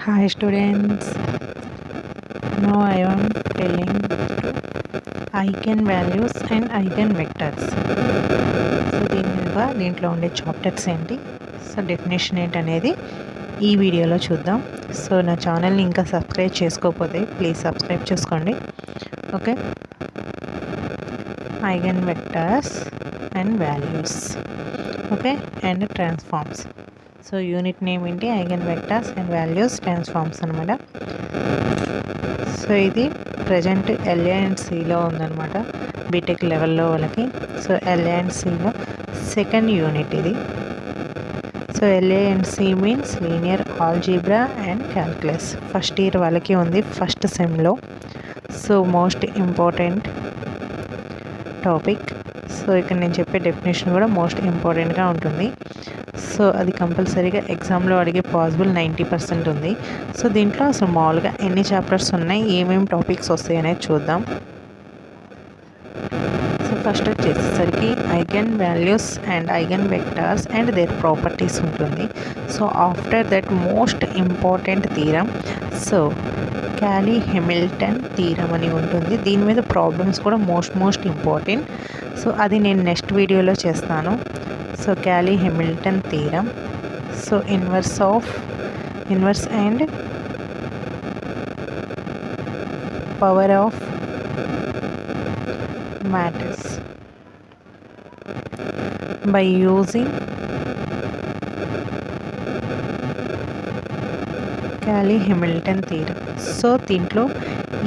Hi students, now I am telling eigenvalues and eigenvectors. So దీంట్లో ఉండే chapters ఏంటి, so definition ఏంటి అనేది ఈ వీడియోలో చూద్దాం. సో నా ఛానల్ని ఇంకా సబ్స్క్రైబ్ చేసుకోకపోతే ప్లీజ్ సబ్స్క్రైబ్ చేసుకోండి. Okay, eigenvectors and values, okay, and transforms. So unit name ఏంటి, ఐగెన్వెక్టర్స్ అండ్ వాల్యూస్ ట్రాన్స్ఫార్మ్స్ అనమాట. సో ఇది ప్రజెంట్ ఎల్ఏ అండ్ సిలో ఉందన్నమాట, బీటెక్ లెవెల్లో వాళ్ళకి. సో ఎల్ఏ అండ్ సిలో సెకండ్ యూనిట్ ఇది. So LA and C means linear algebra and calculus. First year వాళ్ళకి ఉంది, ఫస్ట్ సెమ్లో. So most important topic. So ఇక్కడ నేను చెప్పే డెఫినేషన్ కూడా మోస్ట్ ఇంపార్టెంట్గా ఉంటుంది. సో అది కంపల్సరీగా ఎగ్జామ్లో అడిగే పాసిబుల్ 90% ఉంది. సో దీంట్లో అసలు మామూలుగా ఎన్ని చాప్టర్స్ ఉన్నాయి, ఏమేమి టాపిక్స్ వస్తాయి అనేది చూద్దాం. సో ఫస్ట్ వచ్చేసరికి eigen values and eigen vectors and their properties ఉంటుంది. So after that most important theorem, so Cayley Hamilton theorem అని ఉంటుంది. దీని మీద ప్రాబ్లమ్స్ కూడా మోస్ట్ ఇంపార్టెంట్. సో అది నేను నెక్స్ట్ వీడియోలో చేస్తాను. So Cayley Hamilton theorem. So inverse and power of matrix by using Cayley Hamilton theorem. So దీంట్లో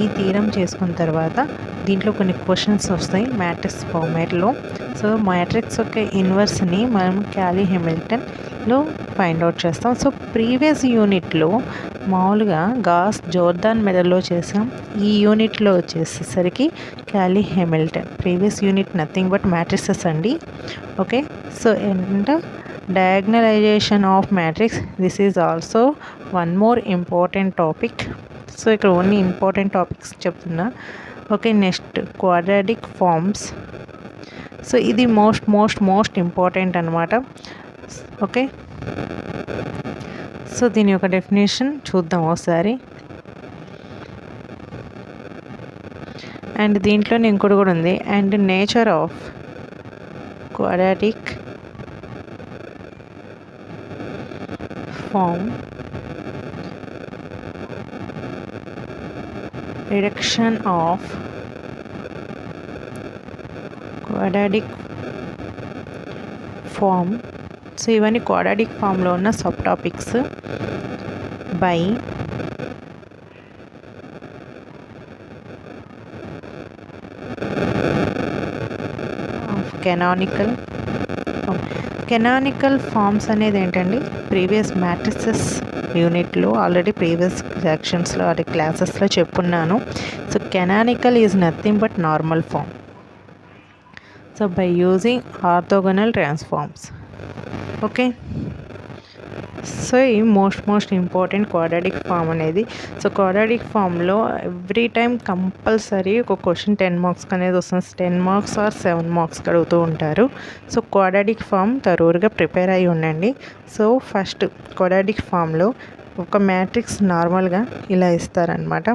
ఈ థీరం చేసుకున్న తర్వాత దీంట్లో కొన్ని క్వశ్చన్స్ వస్తాయి మ్యాట్రిక్స్ ఫార్మాట్లో. సో మ్యాట్రిక్స్ యొక్క ఇన్వర్స్ని మనం క్యాలీ-హెమిల్టన్లో ఫైండ్ అవుట్ చేస్తాం. సో ప్రీవియస్ యూనిట్లో మామూలుగా గాస్ జోర్దాన్ మెథడ్లో చేసాం. ఈ యూనిట్లో వచ్చేసరికి Cayley Hamilton. Previous unit nothing but matrices అండి. Okay, so and diagonalization of matrix, this is also one more important topic. So ఇక్కడ ఓన్లీ ఇంపార్టెంట్ టాపిక్స్ చెప్తున్నా. Okay, next quadratic forms. So ఇది మోస్ట్ ఇంపార్టెంట్ అనమాట. ఓకే, సో దీని యొక్క definition చూద్దాం ఒకసారి. And దీంట్లోనే ఇంకోటి కూడా ఉంది, and nature of quadratic form, reduction of quadratic form. So ఇవన్నీ క్వాడ్రాటిక్ ఫామ్లో ఉన్న sub topics. By canonical forms అనేది ఏంటండి, ప్రీవియస్ మ్యాట్రిసెస్ యూనిట్లో ఆల్రెడీ ప్రీవియస్ సెక్షన్స్లో అది క్లాసెస్లో చెప్పున్నాను. So canonical is nothing but normal form. So by using orthogonal transforms. Okay, so ఈ మోస్ట్ ఇంపార్టెంట్ క్వాడ్రాటిక్ ఫామ్ అనేది. సో క్వాడ్రాటిక్ ఫామ్లో ఎవ్రీ టైం కంపల్సరీ ఒక క్వశ్చన్ 10 మార్క్స్కి అనేది వస్తుంది. 10 మార్క్స్ ఆర్ 7 మార్క్స్కి అడుగుతూ ఉంటారు. సో క్వాడ్రాటిక్ ఫామ్ తరూరుగా ప్రిపేర్ అయ్యి ఉండండి. సో ఫస్ట్ క్వాడ్రాటిక్ ఫామ్లో ఒక మ్యాట్రిక్స్ నార్మల్గా ఇలా ఇస్తారనమాట.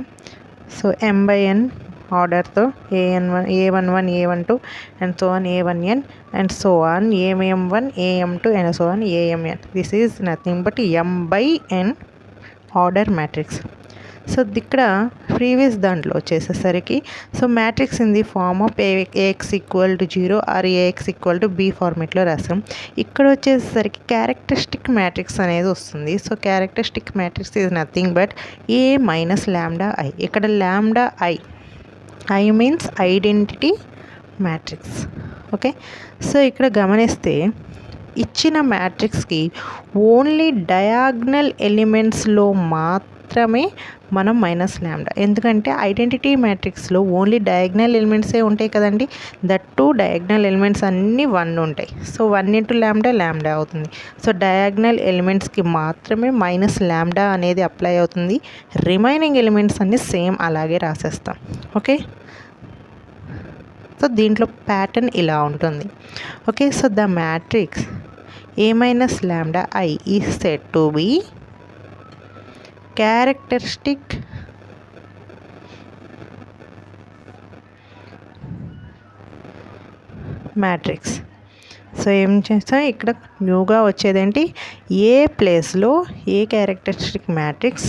సో m/n ఆర్డర్తో a11 a12 and so on a1n and so on am1 am2 and so on amn. This is nothing but m/n order matrix. So ఇక్కడ previous దాంట్లో వచ్చేసేసరికి so matrix in the form of ax = 0 or ax = b ఫార్మేట్లో రాసాం. ఇక్కడ వచ్చేసరికి characteristic matrix అనేది వస్తుంది. So characteristic matrix is nothing but a - λI. ఇక్కడ I means identity matrix. Okay, so ఇక్కడ గమనిస్తే ఇచ్చిన మ్యాట్రిక్స్కి ఓన్లీ డయాగ్నల్ ఎలిమెంట్స్లో మాత్రమే మనం -λ, ఎందుకంటే ఐడెంటిటీ మ్యాట్రిక్స్లో ఓన్లీ డయాగ్నల్ ఎలిమెంట్సే ఉంటాయి కదండి. దట్ టు డయాగ్నల్ ఎలిమెంట్స్ అన్నీ 1 ఉంటాయి. సో 1 × λ అవుతుంది. సో డయాగ్నల్ ఎలిమెంట్స్కి మాత్రమే -λ అనేది అప్లై అవుతుంది. రిమైనింగ్ ఎలిమెంట్స్ అన్నీ సేమ్ అలాగే రాసేస్తాం. ఓకే, సో దీంట్లో ప్యాటర్న్ ఇలా ఉంటుంది. Okay, so the matrix a - λI is said to be characteristic matrix. So ఏం చేస్తాం ఇక్కడ న్యూగా వచ్చేదేంటి, ఏ ప్లేస్లో ఏ characteristic matrix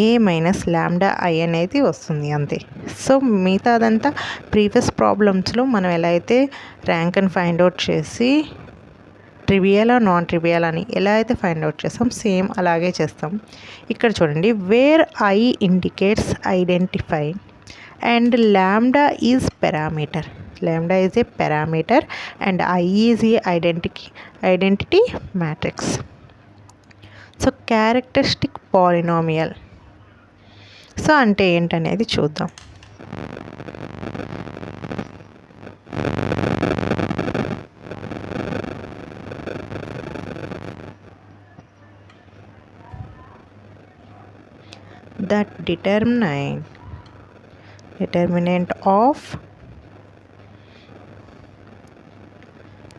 A minus lambda I అనేది వస్తుంది అంతే. సో మిగతాదంతా ప్రీవియస్ ప్రాబ్లమ్స్లో మనం ఎలా అయితే ర్యాంక్ అని ఫైండ్ అవుట్ చేసి ట్రివియల్ నాన్ ట్రివియల్ అని ఎలా అయితే ఫైండ్ అవుట్ చేస్తాం సేమ్ అలాగే చేస్తాం. ఇక్కడ చూడండి, where I indicates identify and ల్యాండా is parameter. Lambda is a parameter and I is a identity matrix. So characteristic polynomial so అంటే ఏంటనేది చూద్దాం. That determinant of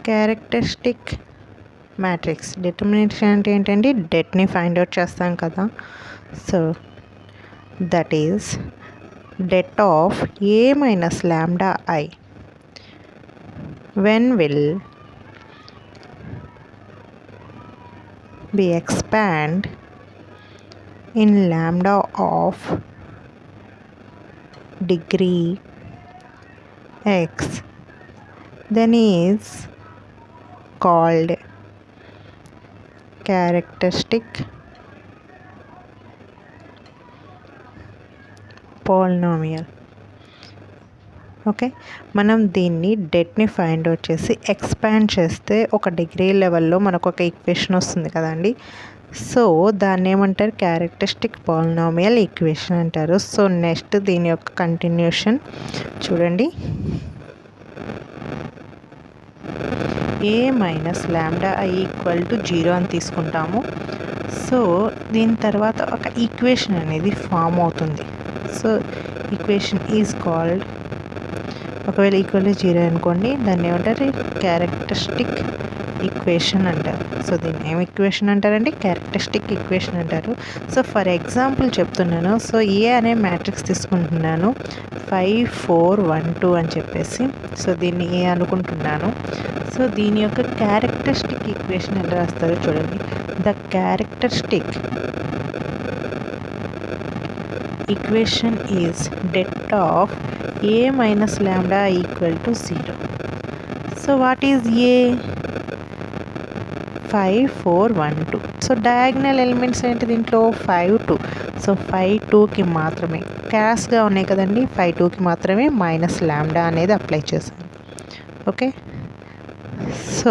characteristic matrix. Determination అంటే ఏంటండి, డెట్ని ఫైండ్ అవుట్ చేస్తాం కదా. So that is det of A minus lambda I when will be expand in lambda of degree x then is called characteristic polynomial. Okay, మనం దీన్ని డెట్ని find out చేసి expand చేస్తే ఒక డిగ్రీ లెవెల్లో మనకు ఒక ఈక్వేషన్ వస్తుంది కదండి. సో దాన్ని ఏమంటారు, క్యారెక్టరిస్టిక్ పాలినామియల్ ఈక్వేషన్ అంటారు. సో నెక్స్ట్ దీని యొక్క కంటిన్యూషన్ చూడండి, A minus lambda I equal to 0 అని తీసుకుంటాము. సో దీని తర్వాత ఒక ఈక్వేషన్ అనేది ఫామ్ అవుతుంది. సో ఈక్వేషన్ ఈజ్ కాల్డ్, ఒకవేళ ఈక్వల్ టు 0 అనుకోండి, దాన్ని ఏమంటారు, క్యారెక్టరిస్టిక్ ఈక్వేషన్ అంటారు. సో దీన్ని ఏం ఈక్వేషన్ అంటారంటే క్యారెక్టరిస్టిక్ ఈక్వేషన్ అంటారు. సో ఫర్ ఎగ్జాంపుల్ చెప్తున్నాను. సో ఏ అనే మ్యాట్రిక్స్ తీసుకుంటున్నాను 5 4 1 2 అని చెప్పేసి. సో దీన్ని ఏ అనుకుంటున్నాను. సో దీని యొక్క క్యారెక్టరిస్టిక్ ఈక్వేషన్ ఎలా రాస్తారో చూడండి. The characteristic equation is debt of A minus ల్యాండా equal to 0. So what is a, 5 4 1 2. So diagonal elements ఏంటి దీంట్లో, 5 2. సో 5 2కి మాత్రమే క్రాస్గా ఉన్నాయి కదండి, 5 2కి మాత్రమే మైనస్ ల్యాండా అనేది అప్లై చేశాను. ఓకే, సో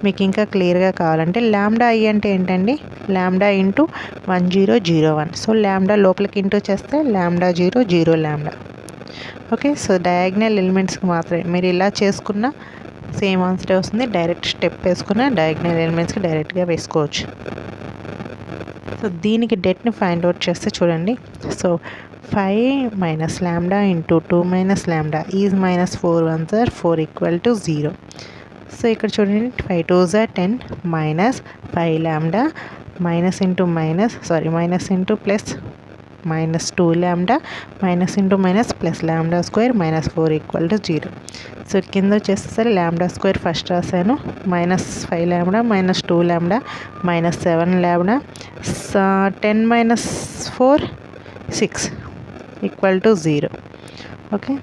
మీకు ఇంకా క్లియర్గా కావాలంటే ల్యాండా ఐ అంటే ఏంటండి, ల్యాండా ఇంటూ 1001. సో ల్యాండా లోపలికి ఇంటూ చేస్తే ల్యాండా 0 0 ల్యాండా. ఓకే, సో డయాగ్నల్ ఎలిమెంట్స్కి మాత్రమే. మీరు ఇలా చేసుకున్న సేమ్ ఆన్సరే వస్తుంది. డైరెక్ట్ స్టెప్ వేసుకున్న డయాగ్నల్ ఎలిమెంట్స్కి డైరెక్ట్గా వేసుకోవచ్చు. సో దీనికి డెట్ని ఫైండ్ అవుట్ చేస్తే చూడండి. So 5 minus lambda into 2 minus lambda is minus 4 1s are 4 equal to 0. So ఇక్కడ చూడండి, 5 2s are 10 మైనస్ 5 ల్యాండా minus into minus into plus minus 2 ల్యాండా minus into minus plus lambda square minus 4 equal to 0. So కింద వచ్చేసరి ల్యాండా square first రాశాను, minus 5 ల్యాండా minus 2 ల్యాండా minus 7 ల్యాండా 10 minus 4 6 equal to 0. Okay,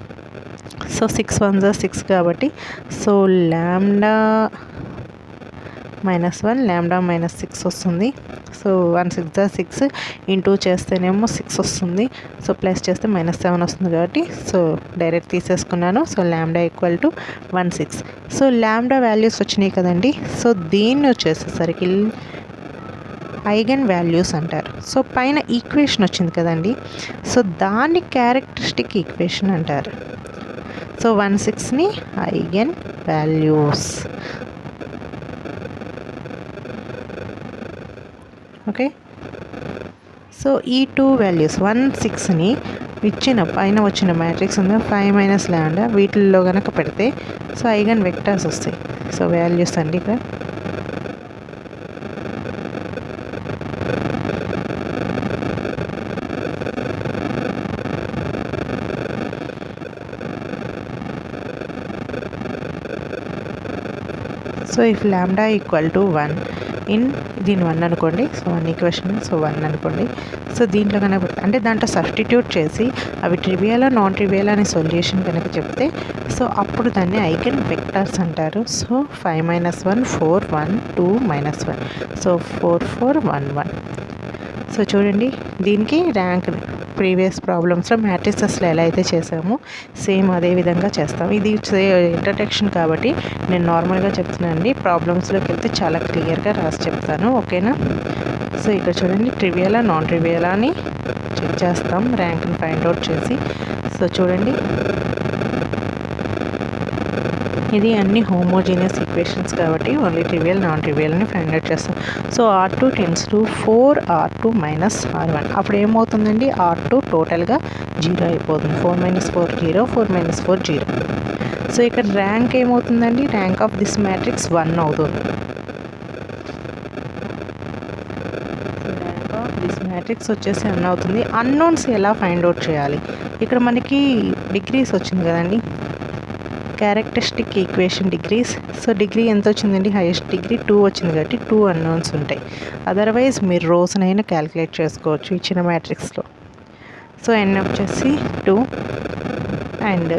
so 6 1s are 6 కాబట్టి so ల్యాండా మైనస్ 1 ల్యాండా మైనస్ 6 వస్తుంది. సో 1 6 6 ఇంటూ చేస్తేనేమో 6 వస్తుంది. సో ప్లస్ చేస్తే మైనస్ 7 వస్తుంది కాబట్టి సో డైరెక్ట్ తీసేసుకున్నాను. So lambda equal to 1 6. So lambda values వచ్చినాయి కదండి. సో దీన్ని వచ్చేసేసరికి ఐగన్ వాల్యూస్ అంటారు. సో పైన ఈక్వేషన్ వచ్చింది కదండి. సో దాన్ని క్యారెక్టరిస్టిక్ ఈక్వేషన్ అంటారు. సో 1 6ని ఐగన్ వాల్యూస్. ఓకే, సో ఈ 2 వాల్యూస్ 1 6ని ఇచ్చిన పైన వచ్చిన మ్యాట్రిక్స్ ఉందా 5 మైనస్ ల్యాండా వీటిల్లో కనుక పెడితే సో ఐగన్ వెక్టర్స్ వస్తాయి. సో వాల్యూస్ అండి ఇక్కడ. సో ఇఫ్ ల్యాండా ఈక్వల్ టు 1 ఇన్ దీని 1 అనుకోండి. సో 1 ఈక్వేషన్ సో 1 అనుకోండి. సో దీంట్లో కనుక అంటే దాంట్లో సబ్స్టిట్యూట్ చేసి అవి ట్రివియలా నాన్ ట్రివియల్ అనే సొల్యూషన్ కనుక చెప్తే సో అప్పుడు దాన్ని ఐగన్ వెక్టర్స్ అంటారు. So 5 - 1 4 1 2 - 1 so 4 4 1 1. సో చూడండి దీనికి ర్యాంక్ ప్రీవియస్ ప్రాబ్లమ్స్లో మ్యాట్రిసెస్లో ఎలా అయితే చేసామో సేమ్ అదే విధంగా చేస్తాం. ఇది ఇంట్రడక్షన్ కాబట్టి నేను నార్మల్గా చెప్తున్నాను అండి. ప్రాబ్లమ్స్లోకి వెళ్తే చాలా క్లియర్గా రాసి చెప్తాను, ఓకేనా. సో ఇక్కడ చూడండి ట్రివియలా నాన్ ట్రివియలా అని చెక్ చేస్తాం ర్యాంక్ని ఫైండ్ అవుట్ చేసి. సో చూడండి ఇది అన్ని హోమోజీనియస్ ఈక్వేషన్స్ కాబట్టి ఓన్లీ ట్రివియల్ నాన్ ట్రివియల్ని ఫైండ్ అవుట్ చేస్తాం. సో R2 → 4 R2 - R1 అప్పుడు ఏమవుతుందండి, R2 టోటల్గా 0 అయిపోతుంది. 4 - 4 0 4 - 4 0. సో ఇక్కడ ర్యాంక్ ఏమవుతుందండి, ర్యాంక్ ఆఫ్ దిస్ మ్యాట్రిక్స్ 1 అవుతుంది. ర్యాంక్ ఆఫ్ దిస్ మ్యాట్రిక్స్ వచ్చేసి 1 అవుతుంది. అన్నోన్స్ ఎలా ఫైండ్ అవుట్ చేయాలి, ఇక్కడ మనకి డిగ్రీస్ వచ్చింది కదండి, characteristic equation degrees. So degree ఎంత వచ్చిందండి, హైయెస్ట్ డిగ్రీ 2 వచ్చింది కాబట్టి 2 అన్నోన్స్ ఉంటాయి. అదర్వైజ్ మీరు రోజునైనా క్యాలిక్యులేట్ చేసుకోవచ్చు ఇచ్చిన మ్యాట్రిక్స్లో. సో n వచ్చేసి 2 అండ్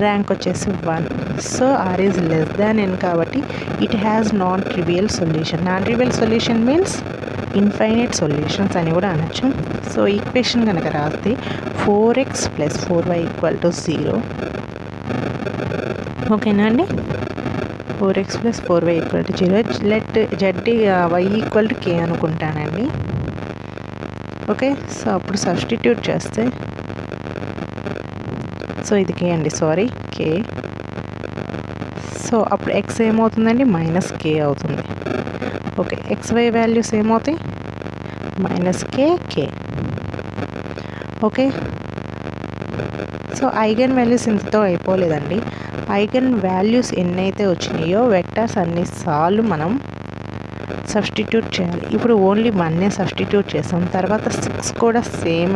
ర్యాంక్ వచ్చేసి 1. So R is less than n కాబట్టి it has non trivial solution. Non trivial solution means infinite solutions అని కూడా అనొచ్చు. సో ఈక్వేషన్ కనుక రాస్తే 4x + 4y = 0. ఓకేనా అండి. 4x + 4y = 0. Let z y = k అనుకుంటానండి. ఓకే. సో అప్పుడు సబ్స్టిట్యూట్ చేస్తే సో ఇది k అండి, సారీ k. సో అప్పుడు x ఏమవుతుందండి, -k అవుతుంది. ఓకే. xy వాల్యూస్ ఏమవుతాయి, -k k. Okay. So eigen values ఇంతతో అయిపోలేదండి. ఐగన్ వాల్యూస్ ఎన్నైతే వచ్చినాయో వెక్టర్స్ అన్నిసార్లు మనం సబ్స్టిట్యూట్ చేయాలి. ఇప్పుడు ఓన్లీ 1 సబ్స్టిట్యూట్ చేసాం, తర్వాత 6 కూడా సేమ్